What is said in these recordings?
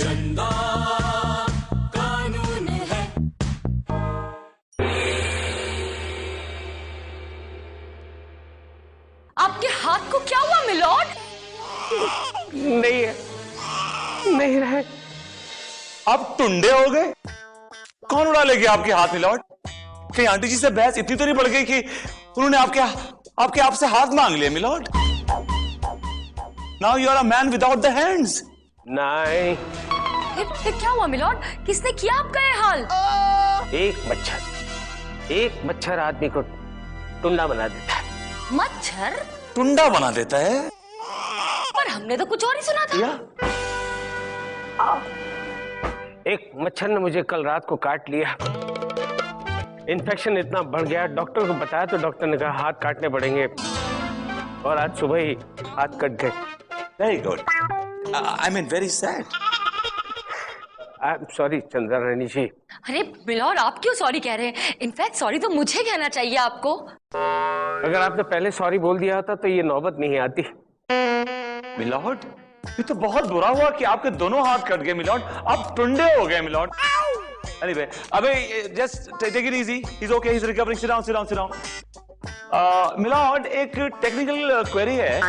गंदा कानून है। आपके हाथ को क्या हुआ मिलॉर्ड? नहीं है, नहीं रहे। आप टुंडे हो गए? कौन उड़ा ले गया आपके हाथ मिलॉर्ड? कहीं आंटी जी से बहस इतनी तो नहीं बढ़ गई कि उन्होंने आपके आपसे हाथ मांग लिए milord? Now you are a man without the hands. नहीं, फिर क्या हुआ मिलॉर्ड? किसने किया आपका ये हाल? एक मच्छर आदमी को टुंडा बना देता है। मच्छर टुंडा बना देता है? पर हमने तो कुछ और ही सुना था। एक मच्छर ने मुझे कल रात को काट लिया। इन्फेक्शन इतना बढ़ गया, डॉक्टर को बताया तो डॉक्टर ने कहा हाथ काटने पड़ेंगे, और आज सुबह ही हाथ कट गए। Very good. I mean very sad. I am sorry Chandra Rani ji. अरे मिलॉर्ड, आप क्यों सॉरी कह रहे हैं? इनफैक्ट सॉरी तो मुझे कहना चाहिए आपको। अगर आपने पहले सॉरी बोल दिया होता तो ये नौबत नहीं आती। मिलॉर्ड, ये तो बहुत बुरा हुआ कि आपके दोनों हाथ कट गए मिलॉर्ड। आप टुंडे हो गए मिलॉर्ड। Anyway, अबे just take it easy. He's okay. He's recovering. Sit down, sit down, sit down. Milord, एक टेक्निकल क्वेरी है।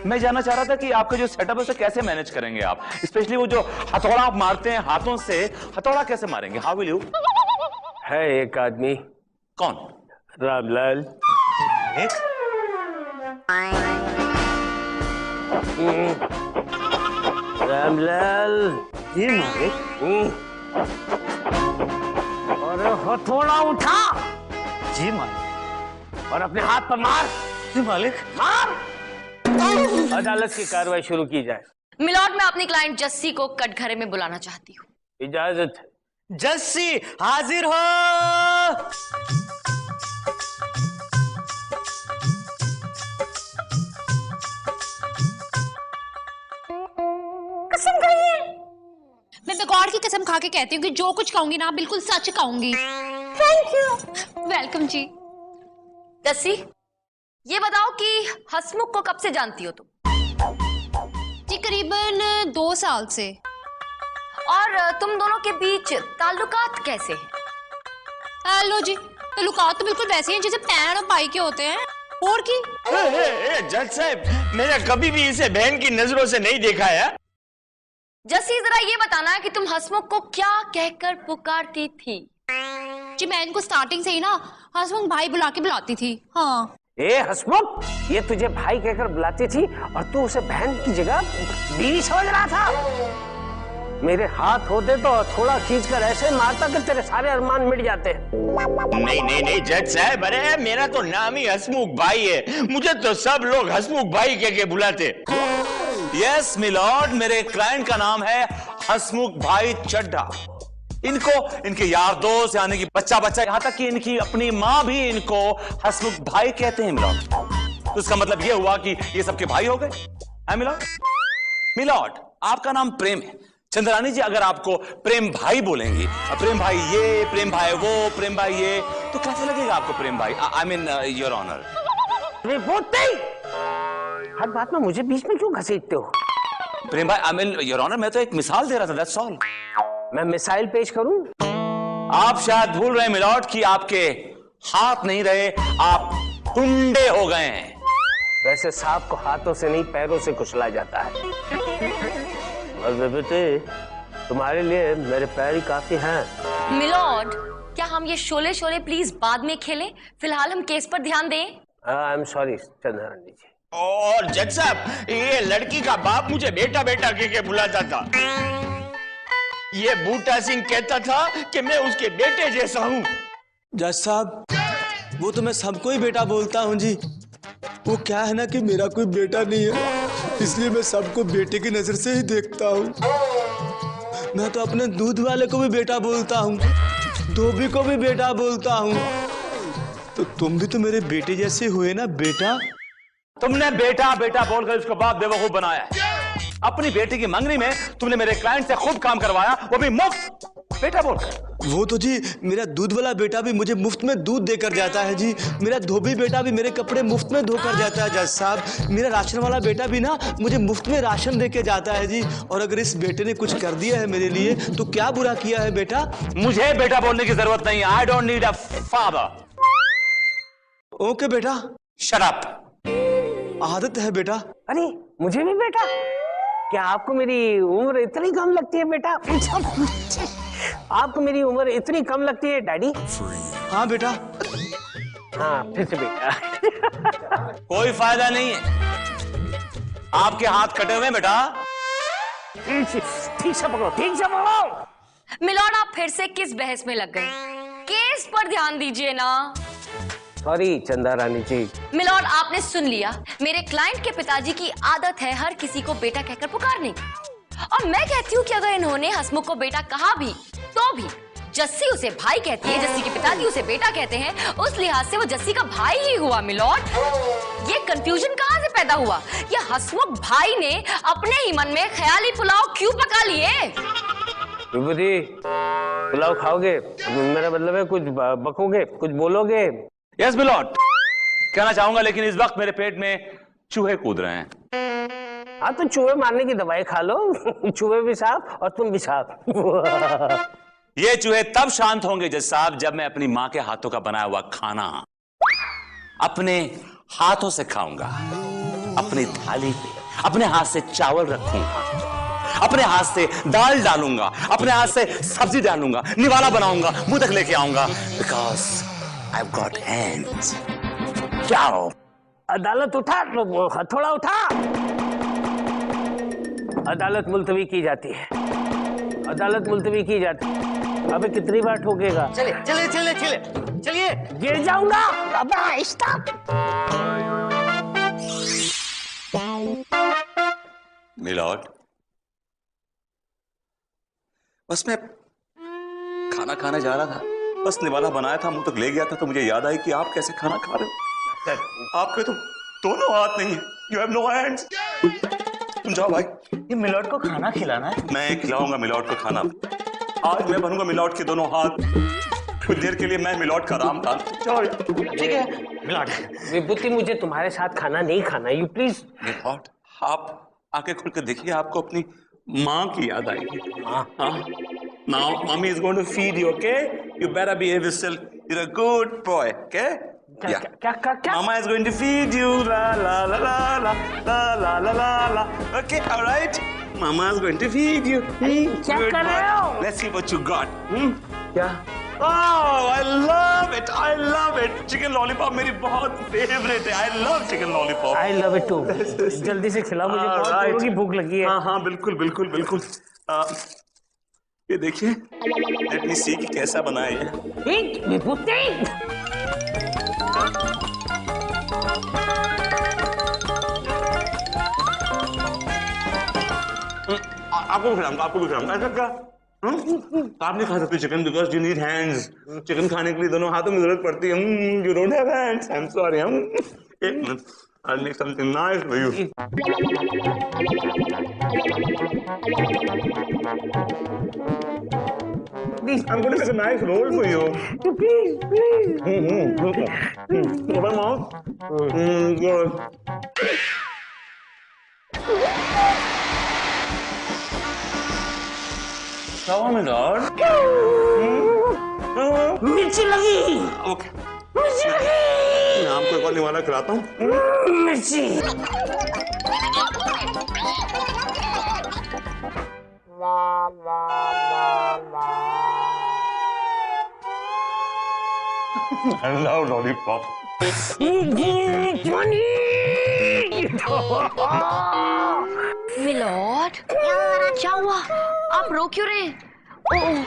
मैं जानना चाह रहा था कि आपका जो सेटअप है उसे कैसे मैनेज करेंगे आप? स्पेशली वो जो हथौड़ा आप मारते हैं हाथों से, हथौड़ा कैसे मारेंगे? How will you? है एक आदमी। कौन? रामलाल। एक? रामलाल जी मालिक। और हथौड़ा उठा जी मालिक। और अपने हाथ पर मार। जी मालिक। मार। अदालत की कार्रवाई शुरू की जाए। मिलॉर्ड, मैं अपनी क्लाइंट जस्सी को कटघरे में बुलाना चाहती हूँ। इजाजत। जस्सी हाजिर हो। कसम खाइए। मैं गॉड की कसम खा के कहती हूँ कि जो कुछ कहूंगी ना बिल्कुल सच कहूंगी। Thank you. वेलकम जी। जस्सी, ये बताओ कि हसमुख को कब से जानती हो तुम? जी करीबन 2 साल से। और तुम दोनों के बीच ताल्लुकात कैसे हैं? हेलो जी, ताल्लुकात तो बिल्कुल वैसे हैं जैसे बहन और भाई के होते हैं। और की जज साहब, मैंने कभी भी इसे बहन की नजरों से नहीं देखा है। जस्सी, जरा ये बताना है कि तुम हसमुख को क्या कहकर पुकारती थी? जी मैं इनको स्टार्टिंग से ही ना हसमुख भाई बुला के बुलाती थी। हाँ। ए हसमुख, ये तुझे भाई कहकर बुलाती थी और तू उसे बहन की जगह बीवी समझ रहा था। मेरे हाथ होते तो थोड़ा खींचकर ऐसे मारता कि तेरे सारे अरमान मिट जाते। नहीं नहीं नहीं जज साहब, अरे मेरा तो नाम ही हसमुख भाई है। मुझे तो सब लोग हसमुख भाई कह के बुलाते। यस मिलॉर्ड, मेरे क्लाइंट का नाम है हसमुख भाई चड्ढा। इनको इनके यार दोस्त यानी कि बच्चा यहां तक कि इनकी अपनी मां भी इनको हसमुख भाई कहते हैं मिलॉर्ड। तो इसका मतलब यह हुआ कि ये सबके भाई हो गए हैं मिलॉर्ड। मिलॉर्ड, आपका नाम प्रेम है। चंद्रानी जी अगर आपको प्रेम भाई बोलेंगी, प्रेम भाई ये, प्रेम भाई वो, प्रेम भाई ये, तो कैसे लगेगा आपको प्रेम भाई? I mean your honour. हर बात में मुझे बीच में क्यों घसीटते हो? प्रेम भाई, आई मीन योर ऑनर, मैं तो एक मिसाल दे रहा था, दैट्स ऑल। मैं मिसाइल पेश करूं? आप शायद भूल रहे हैं मिलॉर्ड कि आपके हाथ नहीं रहे, आप टुंडे हो गए हैं। वैसे सांप को हाथों से नहीं पैरों से कुचला जाता है। और बेटे, तुम्हारे लिए मेरे पैर ही काफी हैं। मिलॉर्ड, क्या हम ये शोले शोले प्लीज बाद में खेलें? फिलहाल हम केस पर ध्यान दें। आई एम सॉरी चंद्रानी जी। और जज साहब, ये लड़की का बाप मुझे बेटा बेटा कह के बुलाता था। ये बूटा सिंह कहता था कि मैं उसके बेटे जैसा हूँ। जज साहब, वो तो मैं सबको ही बेटा बोलता हूँ जी। वो क्या है ना कि मेरा कोई बेटा नहीं है, इसलिए मैं सबको बेटे की नजर से ही देखता हूँ। मैं तो अपने दूध वाले को भी बेटा बोलता हूँ, धोबी को भी बेटा बोलता हूँ। तो तुम भी तो मेरे बेटे जैसे हुए ना बेटा। तुमने बेटा बेटा बोलकर उसको बाप बेवकूफ बनाया है। अपनी बेटी की मंगनी में तुमने मेरे क्लाइंट से खूब काम करवाया, वो भी मुफ्त। बेटा बोल। वो तो जी मेरा दूध वाला बेटा भी मुझे मुफ्त में दूध देकर जाता है जी। मेरा धोबी बेटा भी मेरे कपड़े मुफ्त में धोकर जाता है जज साहब। मेरा राशन वाला बेटा भी ना मुझे मुफ्त में राशन देके जाता है जी। और अगर इस बेटे ने कुछ कर दिया है मेरे लिए तो क्या बुरा किया है बेटा? मुझे बेटा बोलने की जरूरत नहीं। I don't need a father. Okay बेटा। Shut up. आदत है बेटा। अरे मुझे भी बेटा? क्या आपको मेरी उम्र इतनी कम लगती है बेटा? आपको मेरी उम्र इतनी कम लगती है डैडी? हाँ बेटा। हाँ फिर से बेटा। कोई फायदा नहीं है, आपके हाथ कटे हुए बेटा। ठीक से पकड़ो, ठीक से पकड़ो। मिलॉर्ड, आप फिर से किस बहस में लग गए? केस पर ध्यान दीजिए ना। सॉरी चंदा रानी जी। मिलॉर्ड, आपने सुन लिया। मेरे क्लाइंट के पिताजी की आदत है हर किसी को बेटा कहकर पुकारने की। और मैं कहती हूँ कि अगर इन्होंने हसमुख को बेटा कहा भी तो भी जस्सी उसे भाई कहती है, जस्सी के पिताजी उसे बेटा कहते हैं, उस लिहाज से वो जस्सी का भाई ही हुआ। मिलॉर्ड, ये कंफ्यूजन कहाँ से पैदा हुआ? ये हसमुख भाई ने अपने ही मन में ख्याली पुलाव क्यों पका लिए? विभूति, पुलाव खाओगे? मेरा मतलब है कुछ बकोगे, कुछ बोलोगे? यस मिलॉर्ड, कहना चाहूंगा, लेकिन इस वक्त मेरे पेट में चूहे कूद रहे हैं। हाँ तो चूहे मारने की दवाई खा लो। चूहे भी साफ और तुम भी साफ। ये चूहे तब शांत होंगे जज साहब जब मैं अपनी माँ के हाथों का बनाया हुआ खाना अपने हाथों से खाऊंगा। अपनी थाली पे अपने हाथ से चावल रखूंगा, अपने हाथ से दाल डालूंगा, अपने हाथ से सब्जी डालूंगा, निवाला बनाऊंगा, मुंह तक लेके आऊंगा। Because I've got hands. क्या हो? अदालत उठा, हथौड़ा उठा। अदालत मुलतवी की जाती है, अदालत मुलतवी की जाती है। अबे कितनी बार ठोकेगा? चलिए चलिए चलिए चलिए चलिए। गिर जाऊंगा। अबे स्टॉप। मिलॉर्ड, बस मैं खाना खाने जा रहा था, बस निवाला बनाया था, मुंह तक ले गया था, तो मुझे याद आई कि आप कैसे खाना खा रहे हो। आपके तो दोनों हाथ नहीं है। You have no hands. तुम जाओ भाई। ये मिलॉर्ड को खाना खिलाना है। मैं खिलाऊंगा मिलॉर्ड को खाना। आज मैं बनूंगा मिलॉर्ड के दोनों हाथ। कुछ देर के लिए मैं मिलॉर्ड का राम था। ठीक है मिलॉर्ड। विभूति, मुझे तुम्हारे साथ खाना नहीं खाना। You please. मिलॉर्ड, आप आंखें खोल कर देखिए, आपको अपनी माँ की याद आएगी। हाँ। Now, mommy is going to feed you, okay? You better behave yourself. You're a good boy, okay? Yeah. क्या? Mama is going to feed you. La la la la la la la la la la. Okay, all right. Mama is going to feed you. क्या Good कर रहे boy. हो? Let's see what you got. क्या? Oh, I love it. I love it. Chicken lollipop मेरी बहुत favorite है. I love chicken lollipop. I love it too. जल्दी से खिलाओ, मुझे बहुत जोरों की भूख लगी है। हाँ हाँ बिल्कुल बिल्कुल बिल्कुल। ये देखिए, लेट मी सी कि कैसा बनाया है। विभूति, आपको भी खिलाऊंगा, आपको भी खिलाऊंगा। ऐसा क्या? आप नहीं खा सकते chicken because you need hands. Chicken खाने के लिए दोनों हाथों में जरूरत पड़ती है। You don't have hands. I am sorry. एक minute, I'll make something nice for you. I'm going to make a nice roll for you. Please. Open mouth. Good. How am I, Lord? मिर्ची लगी। Okay. मिर्ची लगी। मैं आपको एक और निवाला खिलाता हूँ। मिर्ची। I love lollipop. मिलॉर्ड, क्या हुआ? आप रो क्यों रहे? ओह,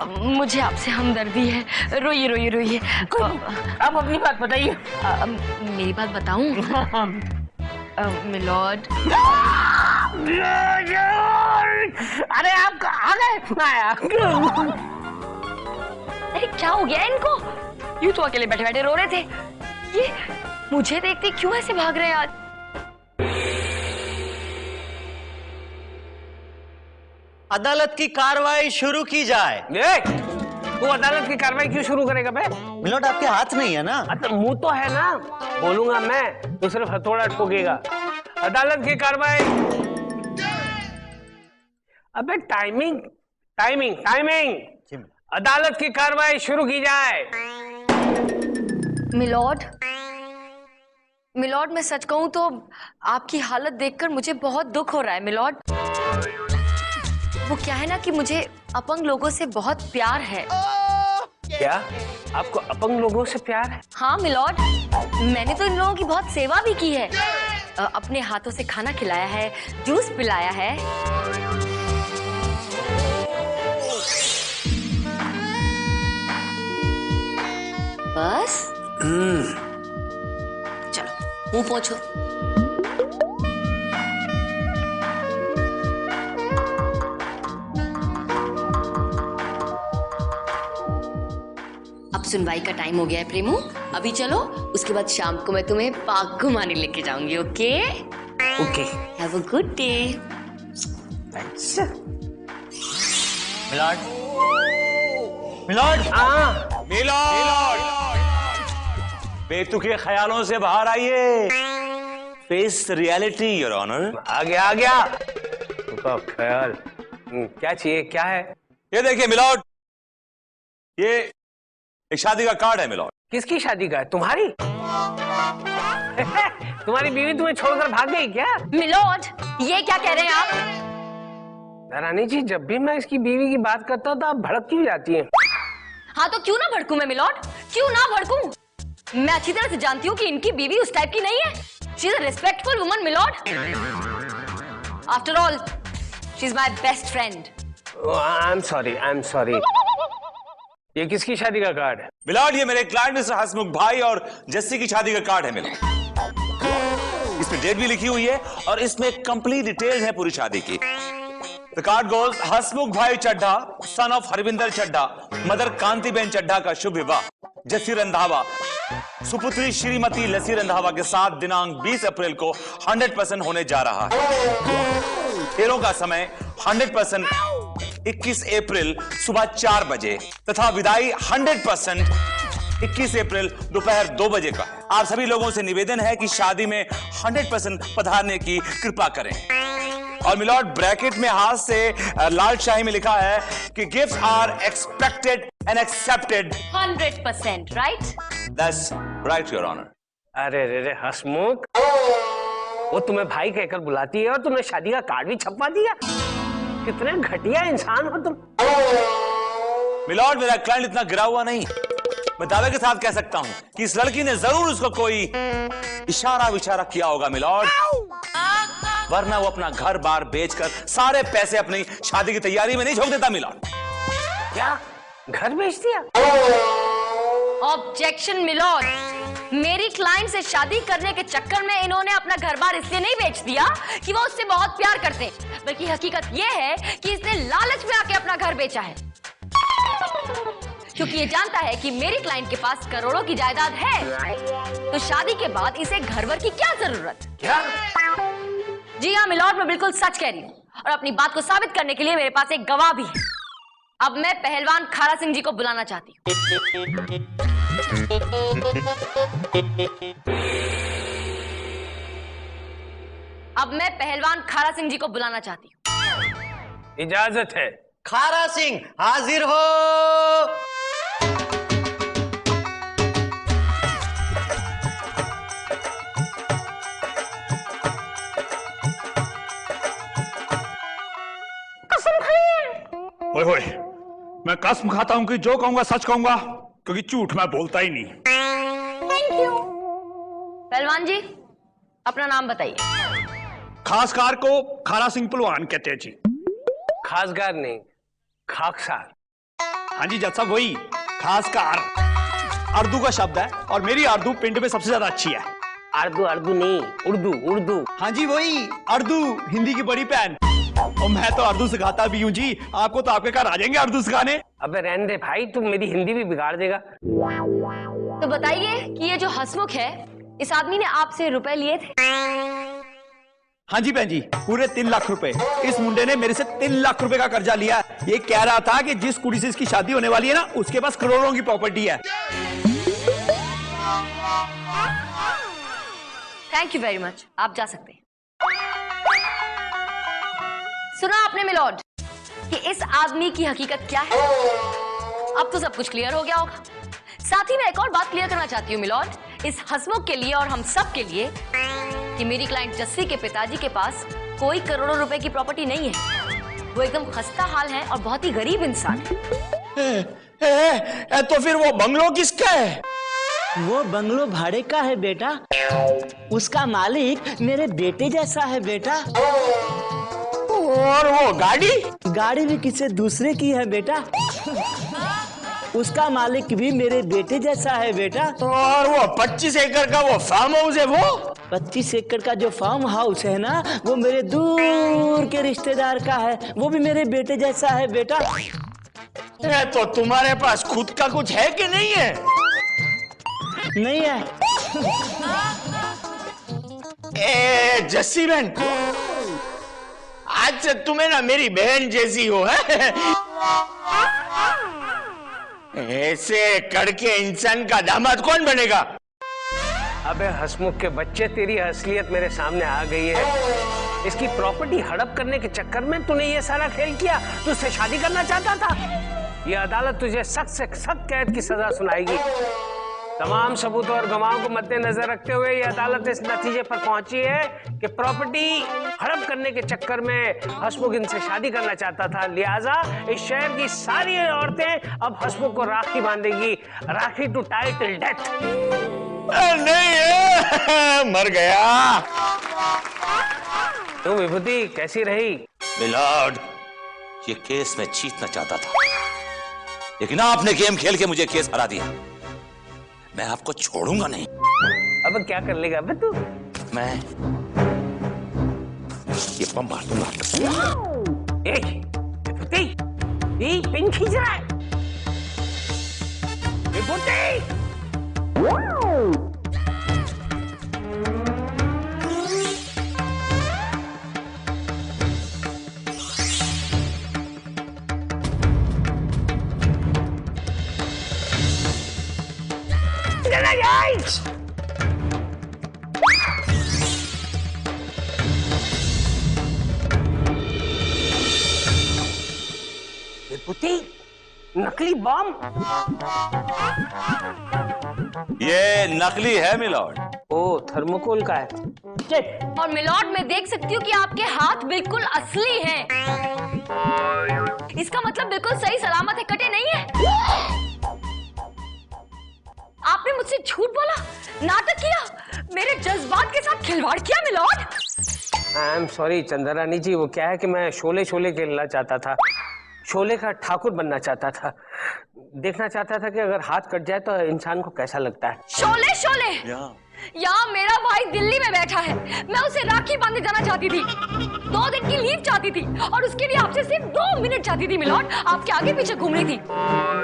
मुझे आपसे हमदर्दी है। रोइए रोइए रोइए। आप अपनी बात बताइए। मेरी बात बताऊं? मिलॉर्ड। अरे आप कहाँ गए? अरे क्या हो गया इनको? यूं तो अकेले बैठे बैठे रो रहे थे, ये मुझे देखते क्यों ऐसे भाग रहे हैं आज? अदालत की कार्रवाई शुरू की जाए। तू अदालत की कार्रवाई क्यों शुरू करेगा बे? मिलोड आपके हाथ नहीं है ना? तो मुंह तो है ना, बोलूंगा मैं तो सिर्फ हथौड़ा ठोकेगा। अदालत की कार्रवाई। अबे टाइमिंग टाइमिंग टाइमिंग। अदालत की कार्रवाई शुरू की जाए। मिलॉर्ड, मिलॉर्ड मैं सच कहूं तो आपकी हालत देखकर मुझे बहुत दुख हो रहा है मिलॉर्ड। वो क्या है ना कि मुझे अपंग लोगों से बहुत प्यार है। क्या आपको अपंग लोगों से प्यार है? हाँ मिलॉर्ड, मैंने तो इन लोगों की बहुत सेवा भी की है। अपने हाथों से खाना खिलाया है, जूस पिलाया है। बस चलो मुंह पोंछो। अब सुनवाई का टाइम हो गया है प्रेमू, अभी चलो, उसके बाद शाम को मैं तुम्हें पार्क घुमाने लेके जाऊंगी। Okay okay, have a good day. Thanks. Milord, milord, milord, बेतुके ख्यालों से बाहर आइए। Face reality your honour. आ गया तो ख्याल। क्या चाहिए, क्या है? ये देखिए मिलोड, ये एक शादी का कार्ड है मिलोड। किसकी शादी का है? तुम्हारी? तुम्हारी बीवी तुम्हें छोड़कर भाग गई क्या? मिलॉर्ड ये क्या कह रहे हैं आप? रानी जी, जब भी मैं इसकी बीवी की बात करता हूँ तो आप भड़क क्यों जाती हैं? हाँ तो क्यों ना भड़कूं मैं मिलॉर्ड, क्यों ना भड़कूं? मैं अच्छी तरह से जानती हूँ कि इनकी बीवी उस टाइप की नहीं है। She is a respectful woman milord. After all she is my best friend. I am sorry. ये किसकी शादी का कार्ड है? मिलोड ये मेरे क्लाइंट मिस्टर हसमुख भाई और जस्सी की शादी का कार्ड है मिलोड। इसमें डेट भी लिखी हुई है और इसमें कंप्लीट डिटेल्स है पूरी शादी की। The card goes, हसमुख भाई Chadha, son of Harvinder Chadha, mother Kantiben Chadha का शुभ विवाह जस्सी रंधावा सुपुत्री श्रीमती लसी रंधावा के साथ दिनांक 20 अप्रैल को 100% होने जा रहा है। फेरों का समय 100% 21 अप्रैल सुबह 4 बजे तथा विदाई 100% 21 अप्रैल दोपहर 2 बजे का है। आप सभी लोगों से निवेदन है कि शादी में 100% पधारने की कृपा करें। और मिलॉर्ड ब्रैकेट में हाथ से लाल शाही में लिखा है कि gifts are expected and accepted 100%, right? That's right your honour. अरे रे हसमुख, वो तुम्हें भाई कहकर बुलाती है और तुमने शादी का कार्ड भी छपवा दिया। कितने घटिया इंसान हो तुम। मिलॉर्ड मेरा क्लाइंट इतना गिरा हुआ नहीं। मैं दावे के साथ कह सकता हूं कि इस लड़की ने जरूर उसको कोई इशारा विचारा किया होगा मिलॉर्ड, वरना वो अपना घर बार बेचकर सारे पैसे अपनी शादी की तैयारी में नहीं झोंक देता मिलॉर्ड। क्या घर बेच दिया? ऑब्जेक्शन मिलॉर्ड, मेरी क्लाइंट से शादी करने के चक्कर में इन्होंने अपना घर बार इसलिए नहीं बेच दिया कि वो उससे बहुत प्यार करते हैं, बल्कि हकीकत ये है कि इसने लालच में आके अपना घर बेचा है, क्योंकि ये जानता है कि मेरी क्लाइंट के पास करोड़ों की जायदाद है, तो शादी के बाद इसे घर वर की क्या जरूरत? क्या? जी हाँ मिलॉर्ड, मैं बिल्कुल सच कह रही हूँ और अपनी बात को साबित करने के लिए मेरे पास एक गवाह भी है। अब मैं पहलवान खारा सिंह जी को बुलाना चाहती हूँ। अब मैं पहलवान खारा सिंह जी को बुलाना चाहती हूँ। इजाजत है। खारा सिंह हाजिर हो। ओए होए, मैं कसम खाता हूं कि जो कहूंगा सच कहूंगा, क्योंकि झूठ मैं बोलता ही नहीं। Thank you. पहलवान जी अपना नाम बताइए। खासकार को खारा सिंह पहलवान कहते हैं जी। खासगार नहीं, खाकसार। हाँ जी जज साहब, वही खासकार अर्दू का शब्द है और मेरी अर्दू पिंड में सबसे ज्यादा अच्छी है। अर्दू नहीं, उर्दू। हाँ जी वही अर्दू, हिंदी की बड़ी बहन। और मैं तो अर्दू सिखाता भी हूँ जी। आपको तो आपके घर आ जाएंगे अर्दू सिखाने। अबे रहने दे भाई, तुम मेरी हिंदी भी बिगाड़ देगा। तो बताइए कि ये जो हसमुख है, इस आदमी ने आपसे रुपए लिए थे? हाँ जी बहन जी, पूरे 3 लाख रुपए। इस मुंडे ने मेरे से 3 लाख रुपए का कर्जा लिया। ये कह रहा था कि जिस कुड़ी से इसकी शादी होने वाली है ना, उसके पास करोड़ों की प्रॉपर्टी है। थैंक यू वेरी मच, आप जा सकते हैं। सुना आपने मिलॉर्ड कि इस आदमी की हकीकत क्या है? अब तो सब कुछ क्लियर हो गया होगा। साथ ही मैं एक और बात क्लियर करना चाहती हूँ मिलॉर्ड, इस हंसमुख के लिए और हम सब के लिए, कि मेरी क्लाइंट जस्सी के पिताजी के पास कोई करोड़ों रुपए की प्रॉपर्टी नहीं है। वो एकदम खस्ता हाल है और बहुत ही गरीब इंसान है। तो फिर वो बंगलो किसका है? वो बंगलो भाड़े का है बेटा। उसका मालिक मेरे बेटे जैसा है बेटा। और वो गाड़ी भी किसी दूसरे की है बेटा। उसका मालिक भी मेरे बेटे जैसा है बेटा। और वो 25 एकड़ का वो फार्म हाउस है, वो 25 एकड़ का जो फार्म हाउस है ना, वो मेरे दूर के रिश्तेदार का है। वो भी मेरे बेटे जैसा है बेटा। तो तुम्हारे पास खुद का कुछ है कि नहीं है? नहीं है। जस्सी बहन, आज से तुम्हें ना मेरी बहन जैसी हो है। ऐसे करके इंसान का दामाद कौन बनेगा? अबे हंसमुख के बच्चे, तेरी असलियत मेरे सामने आ गई है। इसकी प्रॉपर्टी हड़प करने के चक्कर में तूने ये सारा खेल किया। तू उससे शादी करना चाहता था। ये अदालत तुझे सख्त से सख्त कैद की सजा सुनाएगी। तमाम सबूत और गवाहों को मद्देनजर रखते हुए ये अदालत इस नतीजे पर पहुंची है कि प्रॉपर्टी हड़प करने के चक्कर में हंसमुख इनसे शादी करना चाहता था। लिहाजा इस शहर की सारी औरतें अब हंसमुख को राखी बांधेगी। राखी टू टाई टिल डेथ। नहीं, मर गया। तुम विभूति कैसी रही? मिलॉर्ड, ये केस मैं जीतना चाहता था, लेकिन आपने गेम खेल के मुझे केस हरा दिया। मैं आपको छोड़ूंगा नहीं। अब क्या कर लेगा बे तू? मैं ये बम मार दूंगा। विभूति, ये पिन खींच रहा है। विभूति, विभूति, नकली बम। ये नकली है मिलॉर्ड। ओ, थर्मोकोल का है। और मिलॉर्ड, मैं देख सकती हूँ कि आपके हाथ बिल्कुल असली हैं। इसका मतलब बिल्कुल सही सलामत है, कटे नहीं है। आपने मुझसे झूठ बोला, नाटक किया, मेरे जज्बात के साथ खिलवाड़ किया milord. I am sorry Chandrani ji, वो क्या है कि मैं शोले शोले खेलना चाहता था। शोले का ठाकुर बनना चाहता था। देखना चाहता था कि अगर हाथ कट जाए तो इंसान को कैसा लगता है। शोले शोले, यहाँ मेरा भाई दिल्ली में बैठा है। मैं उसे राखी बांधने जाना चाहती थी। 2 दिन की लीव चाहती थी और उसके लिए आपसे सिर्फ 2 मिनट चाहती थी मिलॉर्ड। आपके आगे पीछे घूम रही थी,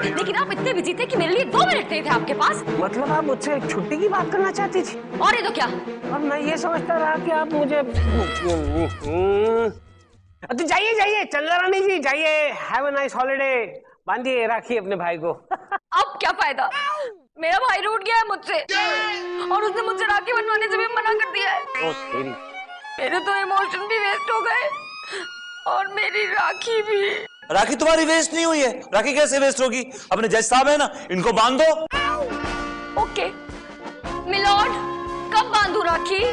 लेकिन आप इतने बिजी थे कि मेरे लिए 2 मिनट नहीं थे आपके पास। मतलब आप मुझसे छुट्टी की बात करना चाहती थी? और ये तो क्या, और मैं ये समझता रहा कि आप मुझे तो जाइए जाइए चंद्रानी जी, जाइए। Have a nice holiday. बांधिए राखी अपने भाई को। अब क्या फायदा, मेरा भाई रूठ गया है मुझसे और उसने मुझसे राखी बनवाने से भी मना कर दिया है। ओ तेरी, मेरे तो इमोशन भी वेस्ट हो गए और मेरी राखी भी। राखी तुम्हारी वेस्ट नहीं हुई है। राखी कैसे वेस्ट होगी? अपने जज साहब है ना, इनको बांध दो। ओके मिलॉर्ड, कब बांधू राखी?